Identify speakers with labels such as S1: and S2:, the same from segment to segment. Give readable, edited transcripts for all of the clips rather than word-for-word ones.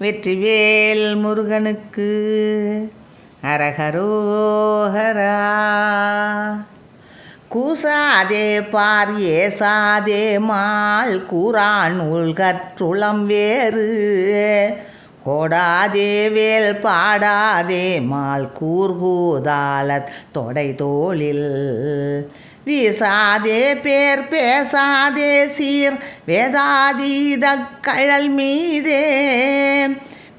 S1: வெற்றிவேல் முருகனுக்கு அரகரோஹரா. கூசாதே பார் ஏசாதே மால் கூறான் உள்கற்றுளம் வேறு கோடாதே வேல் பாடாதே மால் கூர்கூதாலத் தொடை தோளில் வீசாதே பேர் பேசாதே சீர் வேதாதீத கழல் மீதே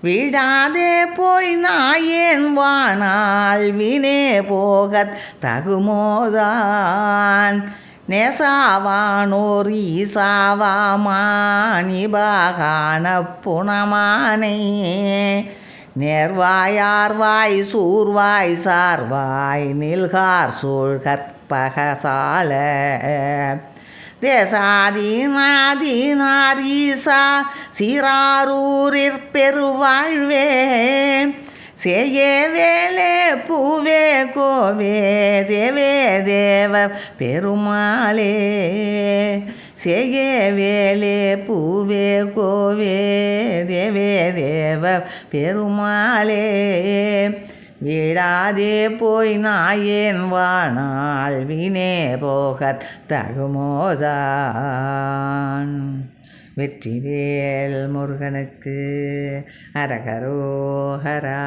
S1: விடாதே போய் நாயேன் வானால் வினே போகத் தகுமோதான் நேசாவானோர் ஈசாவாமானிபாகான புனமானை நேர்வாயார்வாய் சூர்வாய் சார்வாய் நில்கார் சூழ்கற்பகசால தேசாதீனாதீனார் ஈசா சீராரூரிற் பெருவாழ்வே சேயே வேலே பூவே கோவே தேவே தேவ பெருமாளே சேயே வேலே பூவே கோவே தேவே தேவ பெருமாளே விடாதே போய் நாயேன் வானால் வினே போகத் தகுமோதான். வெற்றிவேல் முருகனுக்கு அரகரோஹரா.